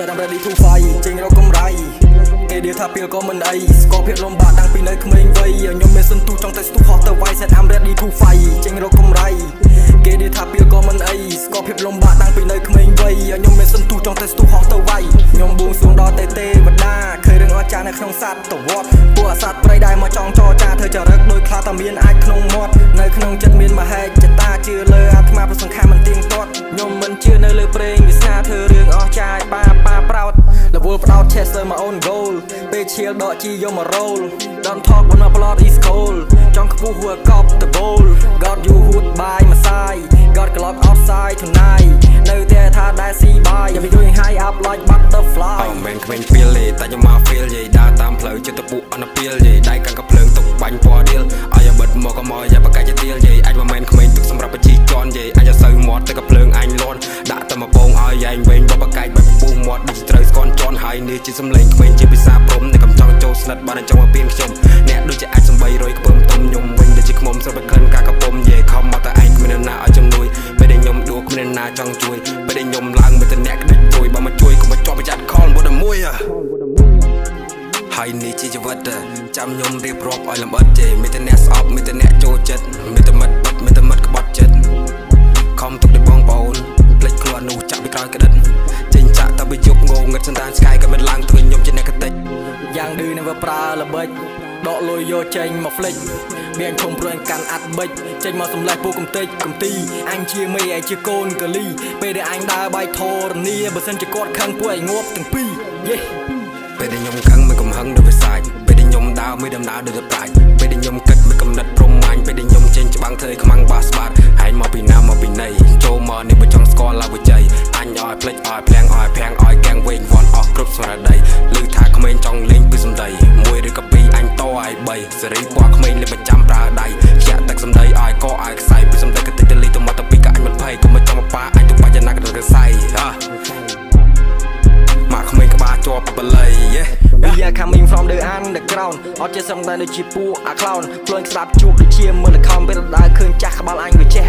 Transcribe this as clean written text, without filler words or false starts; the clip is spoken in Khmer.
Said I'm ready to fight ចេញរកកម្រៃគេឌីថាពីលក៏មិនអីស្គាល់ភាពលំបាកតាំងពីនៅក្មេងវ័យខ្ញុំមានសន្ទុះចង់តែស្ទុះហោះទៅវាយ Said I'm ready to fight ចេញរកកម្រៃគេឌីថាពីលក៏មិនអីស្គាល់ភាពលំបាកតាំងពីនៅក្មេងវ័យខ្ញុំមានសន្ទុះចង់តែស្ទុះហោះទៅវាយខ្ញុំបួងសួងដល់ទេវតាឃើញរឿងអស្ចារ្យនៅក្នុងសត្វតវត្តពួកអាសត្វព្រៃដែលមកចង់ចរចាធ្វើចរិតដោយខ្លាតែមានអាចក្នុងមាត់នៅក្នុងចិត្តមានមហេច្ឆតាជឿលើអាត្មាប្រសង្ខារមិនទៀងទាត់ខ្ញុំមិនជឿនៅលើព្រេងវាសនាធ្វើរឿងអស្ចារ្យប៉ាប្រោតលវលផ្ដោត Chester my own goal ពេលឈៀលដកជីយកមករ៉ូល Don't talk when my blood is cold ចង់ខ្ពស់ហួរកប់តបូល Got you hood by my side Got clock outside tonight នៅតែថាដែរស៊ីបាយ Yeah we doing high up like butterfly អមែនក្មេងពីលទេតែខ្ញុំមក feel យេដើរតាមផ្លូវចិត្តទៅពួកអនពីលយេដៃកាន់កាភ្លើងទុកបាញ់ពណ៌ឌីលឲ្យបិទមកក៏មកយ៉ាបកាច់ទៀលយេអាចមិនមែនក្មេងទុកសម្រាប់ប្រជាជនយេអាចទៅមាត់ទៅកាភ្លើងអញលន់ដាក់តែមកពងឲ្យយ៉ែងវិញបបកាច់បែបពុះមាត់ដូចត្រូវស្គន់ជន់ហើយនេះជាសំឡេងក្មេងជាភាសាព្រំតែកំចង់ចូលស្និទ្ធបានចង់មកពៀនខ្ញុំអ្នកដូចជាអាចសំបីរយខ្ពើមទុំខ្ញុំវិញដូចជាខ្មុំស្របក្លិនការកំពុំយេខំមកតែឯងគ្មានណាឲ្យជំនួយពេលដែលខ្ញុំដួលគ្មានណាចង់ជួយពេលដែលខ្ញុំឡើងមានតែអ្នកក្តិចជួយបើមកជួយកុំមកជាប់ប្រយ័ត្នខលមួយដល់មួយហើយនេះជាជីវិតចាំខ្ញុំរៀបរាប់ឲ្យលម្អិតទេមានតែអ្នកស្អប់មានតែអ្នកចូលចិត្តមានតែមិត្តបិទមានតែមិត្តក្បត់ចិត្តខំទុកដល់បងប្អូនភ្លេចខ្លួននោះចាក់ពីក្រោយក្តិតចេញចាក់តែវាយប់ងងឹតសន្តានស្កាយក៏មិនឡើងធ្វើខ្ញុំជាអ្នកកតិចយ៉ាងឌឺនឹងវាប្រើល្បិចដកលុយយកចេញមកហ្លិចមានឈុំព្រួយកាន់អាត់បិចចេញមកសម្លេះពូកំតិចកំទីអញជាមេឯជាកូនកលីពេលដែលអញដើរបាយធរនីបើសិនជាគាត់ខឹងពួកឯងងាប់ទាំងពីរយេពេលដែលខ្ញុំខឹងមិនកំហឹងដូចវាសាច់ពេលដែលខ្ញុំដើរមានដំណើរដូចទៅប្រាច់ពេលដែលខ្ញុំគិតមិនកំណត់ព្រំមាញ់ពេលដែលខ្ញុំចេញច្បាំងធ្វើឲ្យខ្មាំងបាសបាត់ហែងមកពីណាមកពីណីចូលមកនេះបើចង់ស្គាល់ឡាវជ័យអញឲ្យភ្លេចឲ្យភ្លាំងឲ្យភាំងឲ្យកាំងវិញវត្តអស់គ្រប់ស្មារតីឮថាក្មេងចង់លេងពីសំដីមួយឬក៏ពីរអញតឲ្យ3សេរីពណ៌ក្មេងលេបប្រចាំប្រើដៃខ្ជាក់ទឹកសំដីឲ្យកឲ្យខ្សែពីសំដីក៏តិចទៅលីទៅមកទៅពីក៏អញមិនភ័យកុំមកចង់មកប៉ាអញទៅបាច់ណាក៏ទៅខ្សែមកក្មេងក្បាលជាប់បល័យ We are coming from the underground អត់ជាសំដែងដូចជាពួកអា clown ភ្លើងស្ដាប់ជួបដូចជាមើលខំពេលដើរឃើញចាស់ក្បាលអញវាចេះ